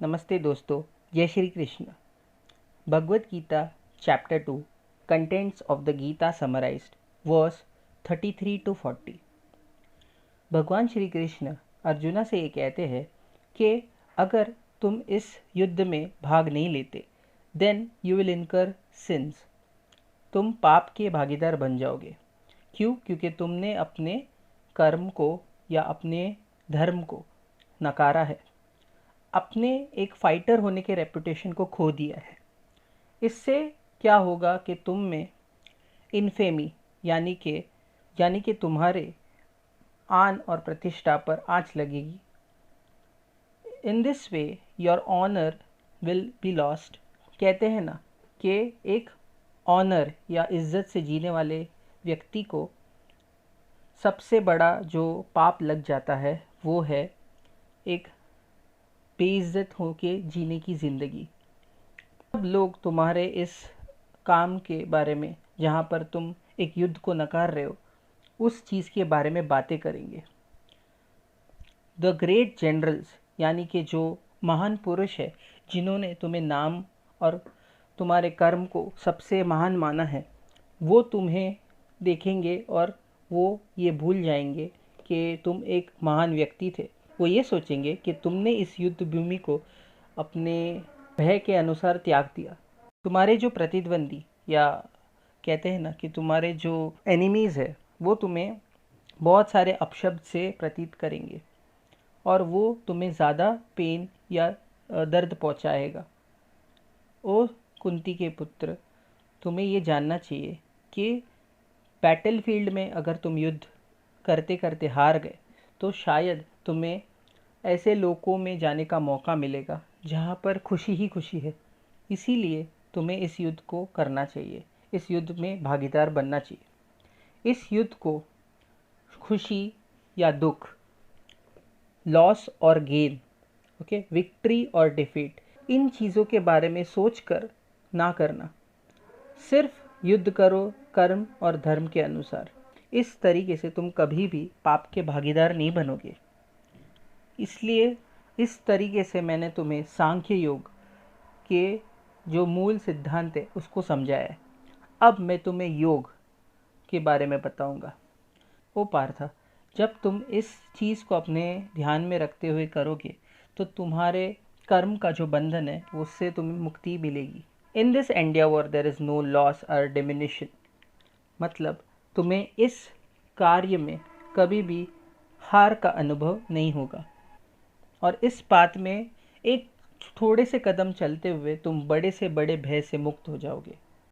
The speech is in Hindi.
नमस्ते दोस्तों, जय Shri Krishna. Bhagavad Gita chapter 2 contents of the Gita summarized verse 33 to 40। भगवान श्री कृष्ण अर्जुना से ये कहते हैं कि अगर तुम इस युद्ध में भाग नहीं लेते देन यू विल इनकर सिंस, तुम पाप के भागीदार बन जाओगे। क्यों? क्योंकि तुमने अपने कर्म को या अपने धर्म को नकारा है, अपने एक फाइटर होने के रेपुटेशन को खो दिया है। इससे क्या होगा कि तुम में इन्फेमी यानी कि तुम्हारे आन और प्रतिष्ठा पर आंच लगेगी। In this way your honour will be lost. कहते हैं ना कि एक ऑनर या इज्जत से जीने वाले व्यक्ति को सबसे बड़ा जो पाप लग जाता है वो है एक बेइज्जत होके जीने की ज़िंदगी। सब लोग तुम्हारे इस काम के बारे में, जहाँ पर तुम एक युद्ध को नकार रहे हो, उस चीज़ के बारे में बातें करेंगे। द ग्रेट जनरल्स यानी कि जो महान पुरुष है जिन्होंने तुम्हें नाम और तुम्हारे कर्म को सबसे महान माना है, वो तुम्हें देखेंगे और वो ये भूल जाएंगे कि तुम एक महान व्यक्ति थे। वो ये सोचेंगे कि तुमने इस युद्ध भूमि को अपने भय के अनुसार त्याग दिया। तुम्हारे जो प्रतिद्वंदी या कहते हैं ना कि तुम्हारे जो एनिमीज़ है वो तुम्हें बहुत सारे अपशब्द से प्रतीत करेंगे और वो तुम्हें ज़्यादा पेन या दर्द पहुंचाएगा। ओ कुंती के पुत्र, तुम्हें ये जानना चाहिए कि बैटलफील्ड में अगर तुम युद्ध करते करते हार गए तो शायद तुम्हें ऐसे लोकों में जाने का मौका मिलेगा जहाँ पर खुशी ही खुशी है। इसीलिए तुम्हें इस युद्ध को करना चाहिए, इस युद्ध में भागीदार बनना चाहिए। इस युद्ध को खुशी या दुख, लॉस और गेन, ओके, विक्ट्री और डिफीट, इन चीज़ों के बारे में सोचकर ना करना। सिर्फ युद्ध करो कर्म और धर्म के अनुसार। इस तरीके से तुम कभी भी पाप के भागीदार नहीं बनोगे। इसलिए इस तरीके से मैंने तुम्हें सांख्य योग के जो मूल सिद्धांत है उसको समझाया है। अब मैं तुम्हें योग के बारे में बताऊंगा। ओ पार्था, जब तुम इस चीज़ को अपने ध्यान में रखते हुए करोगे तो तुम्हारे कर्म का जो बंधन है उससे तुम्हें मुक्ति मिलेगी। In this endeavour there is no loss और डिमिनिशन, मतलब तुम्हें इस कार्य में कभी भी हार का अनुभव नहीं होगा और इस बात में एक थोड़े से कदम चलते हुए तुम बड़े से बड़े भय से मुक्त हो जाओगे।